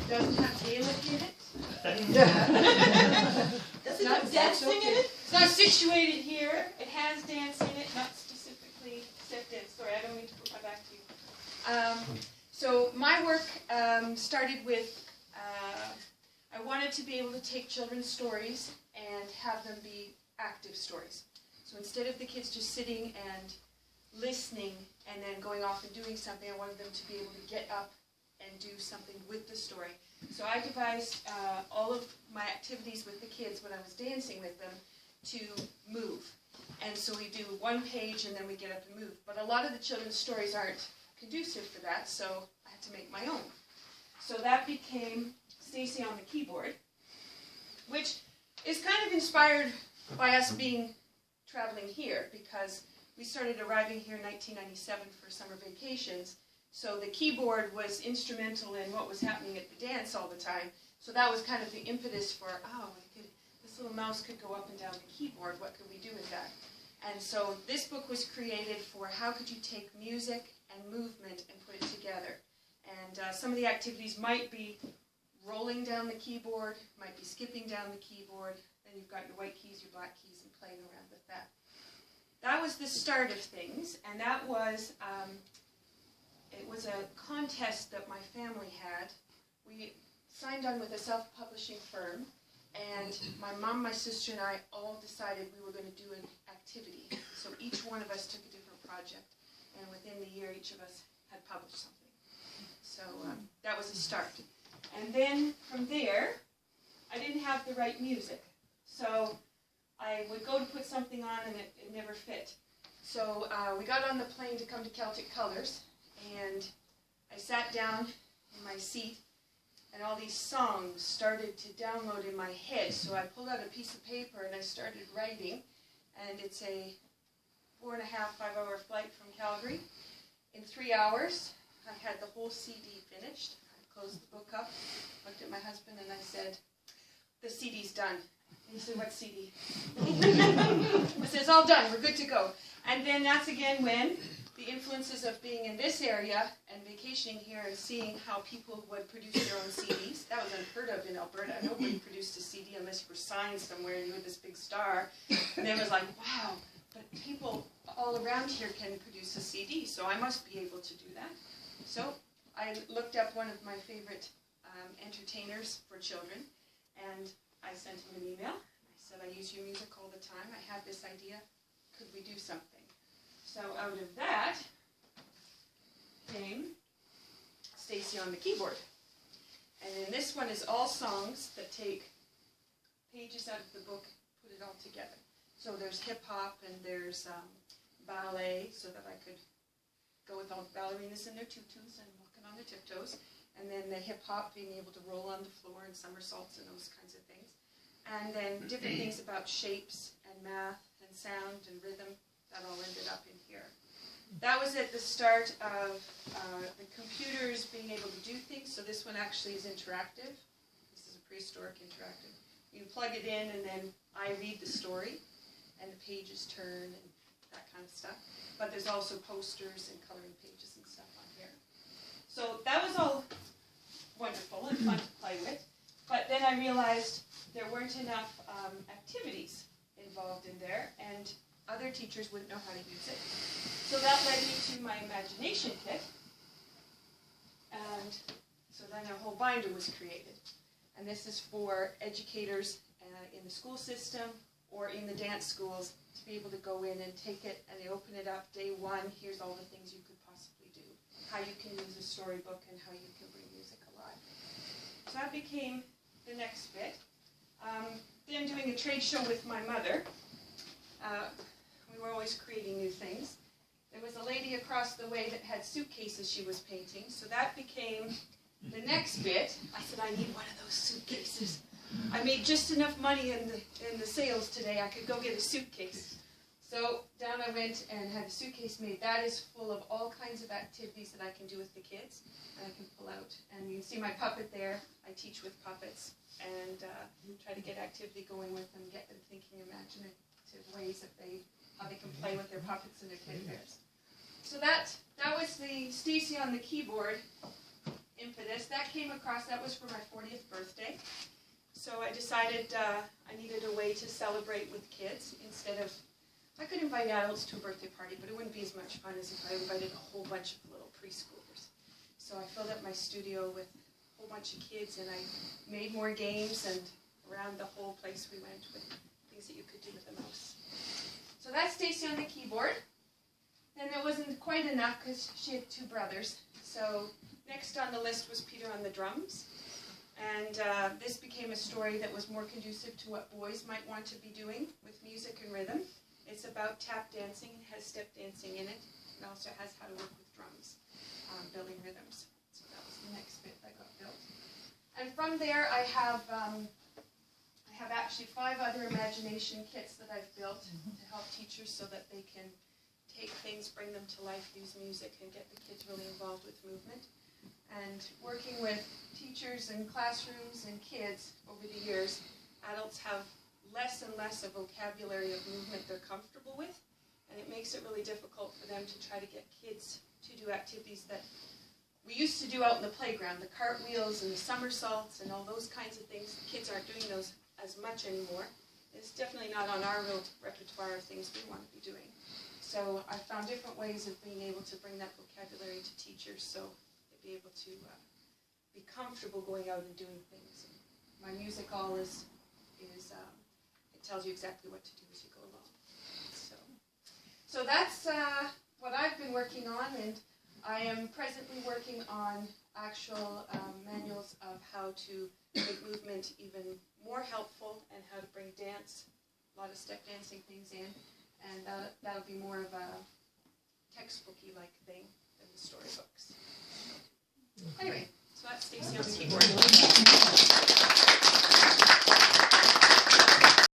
doesn't have Gaelic in it. Does it have dancing in it? It's not situated here. It has dance in it, not specifically step dance. Sorry, I don't mean to put my back to you. So my work started with, I wanted to be able to take children's stories and have them be active stories. So instead of the kids just sitting and listening and then going off and doing something, I wanted them to be able to get up and do something with the story. So I devised all of my activities with the kids when I was dancing with them to move. And so we do one page and then we get up and move. But a lot of the children's stories aren't conducive for that, so I had to make my own. So that became Stacey on the Keyboard, which is kind of inspired by us traveling here, because we started arriving here in 1997 for summer vacations. So the keyboard was instrumental in what was happening at the dance all the time. So that was kind of the impetus for, oh, this little mouse could go up and down the keyboard. What could we do with that? And so this book was created for how could you take music and movement and put it together. And some of the activities might be rolling down the keyboard, might be skipping down the keyboard. Then you've got your white keys, your black keys, and playing around with that. That was the start of things, and that was, it was a contest that my family had. We signed on with a self-publishing firm, and my mom, my sister, and I all decided we were going to do an activity. So each one of us took a different project, and within the year, each of us had published something. So that was a start. And then from there, I didn't have the right music. So I would go to put something on and it never fit. So we got on the plane to come to Celtic Colours, and I sat down in my seat, and all these songs started to download in my head. So I pulled out a piece of paper and I started writing, and it's a 4.5, 5-hour flight from Calgary. In 3 hours, I had the whole CD finished. I closed the book up, looked at my husband, and I said, "The CD's done." And he said, "What CD?" I said, "It's all done, we're good to go." And then that's again when the influences of being in this area and vacationing here and seeing how people would produce their own CDs. That was unheard of in Alberta. Nobody produced a CD unless you were signed somewhere and you had this big star. And it was like, wow, but people all around here can produce a CD, so I must be able to do that. So I looked up one of my favorite entertainers for children, and I sent him an email. I said, "I use your music all the time. I have this idea. Could we do something?" So out of that came Stacey on the Keyboard. And then this one is all songs that take pages out of the book, put it all together. So there's hip-hop and there's ballet, so that I could go with all the ballerinas in their tutus and walking on their tiptoes. And then the hip-hop, being able to roll on the floor and somersaults and those kinds of things. And then different things about shapes and math and sound and rhythm. That all ended up in here. That was at the start of the computers being able to do things. So this one actually is interactive. This is a prehistoric interactive. You plug it in and then I read the story and the pages turn and that kind of stuff. But there's also posters and coloring pages and stuff on here. So that was all wonderful and fun to play with. But then I realized there weren't enough activities involved in there, and other teachers wouldn't know how to use it. So that led me to my imagination kit. And so then a whole binder was created. And this is for educators in the school system or in the dance schools to be able to go in and take it and they open it up day one. Here's all the things you could possibly do. How you can use a storybook and how you can bring music alive. So that became the next bit. Then doing a trade show with my mother. We were always creating new things. There was a lady across the way that had suitcases she was painting, so that became the next bit. I said, "I need one of those suitcases." I made just enough money in the sales today, I could go get a suitcase. So down I went and had a suitcase made. That is full of all kinds of activities that I can do with the kids, and I can pull out. And you can see my puppet there. I teach with puppets and try to get activity going with them, get them thinking imaginative ways that how they can play with their puppets and their teddy bears. So that was the Stacey on the Keyboard impetus. That came across, that was for my 40th birthday. So I decided I needed a way to celebrate with kids instead of, I could invite adults to a birthday party, but it wouldn't be as much fun as if I invited a whole bunch of little preschoolers. So I filled up my studio with a whole bunch of kids, and I made more games, and around the whole place we went with things that you could do with a mouse. So that's Stacey on the keyboard. Then it wasn't quite enough because she had 2 brothers. So next on the list was Peter on the drums. And this became a story that was more conducive to what boys might want to be doing with music and rhythm. It's about tap dancing. It has step dancing in it. It also has how to work with drums, building rhythms. So that was the next bit that got built. And from there I have actually 5 other imagination kits that I've built to help teachers so that they can take things, bring them to life, use music, and get the kids really involved with movement. And working with teachers and classrooms and kids over the years, adults have less and less a vocabulary of movement they're comfortable with, and it makes it really difficult for them to try to get kids to do activities that we used to do out in the playground, the cartwheels and the somersaults and all those kinds of things. Kids aren't doing those as much anymore. It's definitely not on our repertoire of things we want to be doing. So I found different ways of being able to bring that vocabulary to teachers so they'd be able to be comfortable going out and doing things. And my music all is it tells you exactly what to do as you go along. So that's what I've been working on, and I am presently working on actual manuals of how to make movement even more helpful and how to bring dance, a lot of step dancing things in. And that'll be more of a textbooky-like thing than the storybooks. Anyway, so that's Stacey on the keyboard.